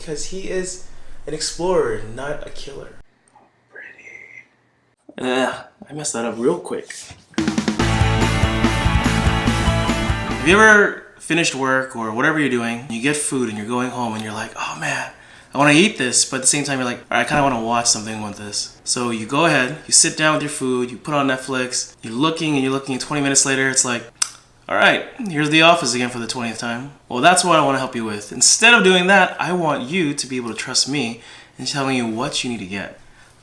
because he is an explorer, not a killer. Pretty. I messed that up real quick. Have you ever finished work or whatever you're doing, you get food and you're going home and you're like, oh man, I want to eat this, but at the same time you're like, I kind of want to watch something with this. So you go ahead, you sit down with your food, you put on Netflix, you're looking, and 20 minutes later it's like, all right, here's The Office again for the 20th time. Well, that's what I want to help you with. Instead of doing that, I want you to be able to trust me in telling you what you need to get.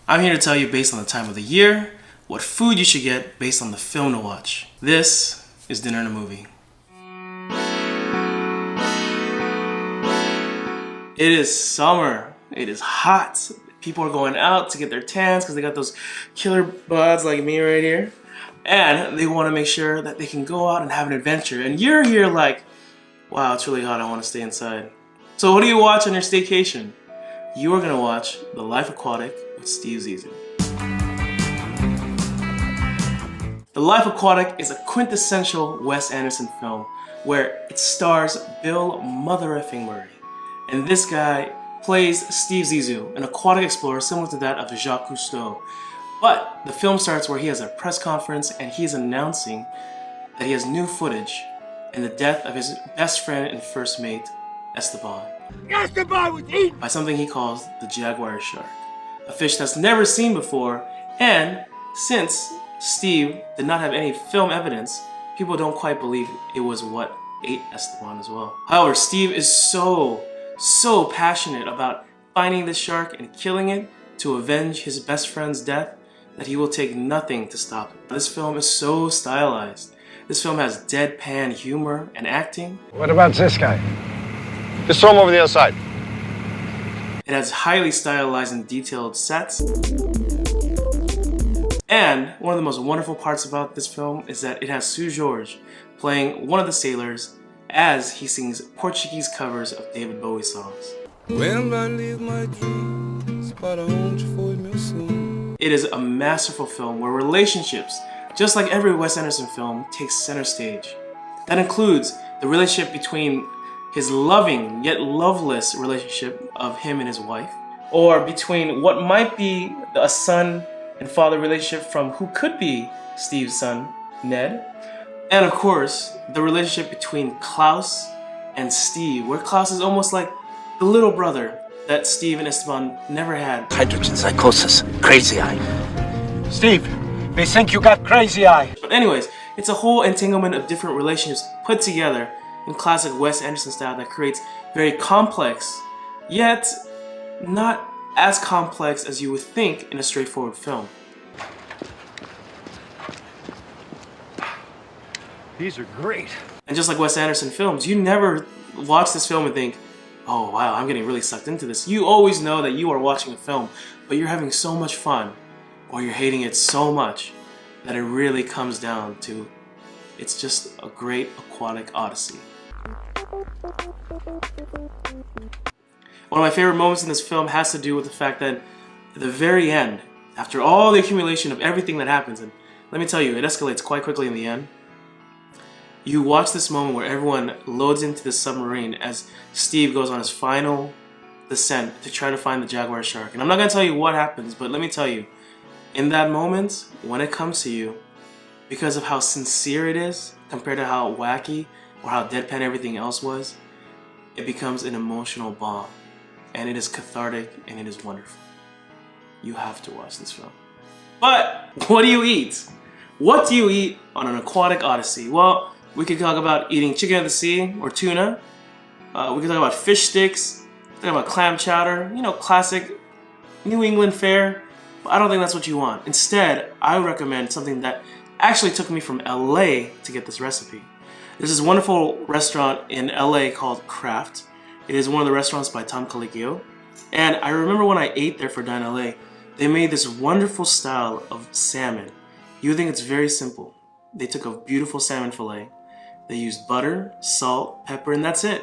I'm here to tell you based on the time of the year, what food you should get based on the film to watch. This is Dinner and a Movie. It is summer. It is hot. People are going out to get their tans because they got those killer buds like me right here. And they want to make sure that they can go out and have an adventure. And you're here like, wow, it's really hot. I want to stay inside. So what do you watch on your staycation? You are going to watch The Life Aquatic with Steve Zissou. The Life Aquatic is a quintessential Wes Anderson film where it stars Bill Mother Effing Murray. And this guy plays Steve Zissou, an aquatic explorer similar to that of Jacques Cousteau. But the film starts where he has a press conference and he's announcing that he has new footage in the death of his best friend and first mate, Esteban. Esteban was eaten by something he calls the jaguar shark, a fish that's never seen before. And since Steve did not have any film evidence, people don't quite believe it was what ate Esteban as well. However, Steve is so passionate about finding this shark and killing it to avenge his best friend's death that he will take nothing to stop it. This film is so stylized. This film has deadpan humor and acting. What about this guy? Just throw him over the other side. It has highly stylized and detailed sets. And one of the most wonderful parts about this film is that it has Seu Jorge playing one of the sailors as he sings Portuguese covers of David Bowie songs. When I leave my dreams, it is a masterful film where relationships, just like every Wes Anderson film, takes center stage. That includes the relationship between his loving yet loveless relationship of him and his wife, or between what might be a son and father relationship from who could be Steve's son, Ned. And of course, the relationship between Klaus and Steve, where Klaus is almost like the little brother that Steve and Esteban never had. Hydrogen psychosis, crazy eye. Steve, they think you got crazy eye. But anyways, it's a whole entanglement of different relationships put together in classic Wes Anderson style that creates very complex, yet not as complex as you would think in a straightforward film. These are great. And just like Wes Anderson films, you never watch this film and think, oh wow, I'm getting really sucked into this. You always know that you are watching a film, but you're having so much fun, or you're hating it so much, that it really comes down to, it's just a great aquatic odyssey. One of my favorite moments in this film has to do with the fact that at the very end, after all the accumulation of everything that happens, and let me tell you, it escalates quite quickly in the end, you watch this moment where everyone loads into the submarine as Steve goes on his final descent to try to find the jaguar shark. And I'm not going to tell you what happens, but let me tell you, in that moment, when it comes to you, because of how sincere it is compared to how wacky or how deadpan everything else was, it becomes an emotional bomb. And it is cathartic and it is wonderful. You have to watch this film. But what do you eat? What do you eat on an aquatic odyssey? Well, we could talk about eating chicken at the sea or tuna. We could talk about fish sticks, talk about clam chowder, you know, classic New England fare. But I don't think that's what you want. Instead, I recommend something that actually took me from LA to get this recipe. There's this wonderful restaurant in LA called Craft. It is one of the restaurants by Tom Colicchio. And I remember when I ate there for Dine LA, they made this wonderful style of salmon. You would think it's very simple. They took a beautiful salmon fillet. They used butter, salt, pepper, and that's it.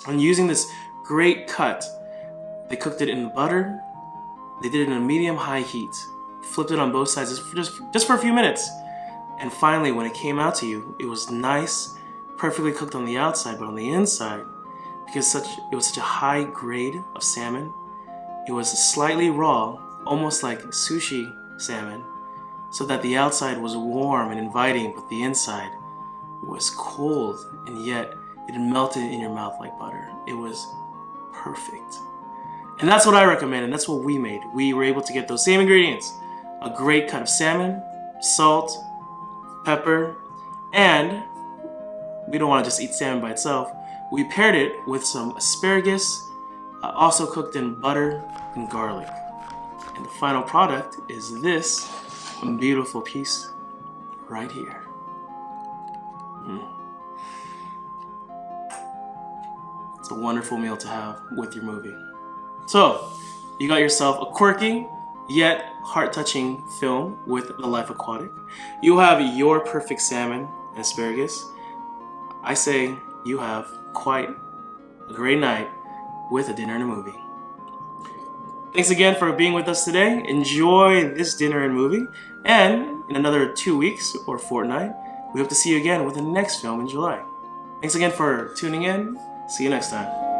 And using this great cut, they cooked it in the butter. They did it in a medium-high heat. Flipped it on both sides just for a few minutes. And finally, when it came out to you, it was nice, perfectly cooked on the outside, but on the inside, because it was such a high grade of salmon. It was slightly raw, almost like sushi salmon, so that the outside was warm and inviting, but the inside was cold, and yet it melted in your mouth like butter. It was perfect. And that's what I recommend, and that's what we made. We were able to get those same ingredients: a great cut of salmon, salt, pepper, and we don't want to just eat salmon by itself. We paired it with some asparagus, also cooked in butter and garlic. And the final product is this beautiful piece right here. It's a wonderful meal to have with your movie. So, you got yourself a quirky yet heart-touching film with the Life Aquatic. You have your perfect salmon and asparagus. I say you have quite a great night with a dinner and a movie. Thanks again for being with us today. Enjoy this dinner and movie. And in another 2 weeks or fortnight, we hope to see you again with the next film in July. Thanks again for tuning in. See you next time.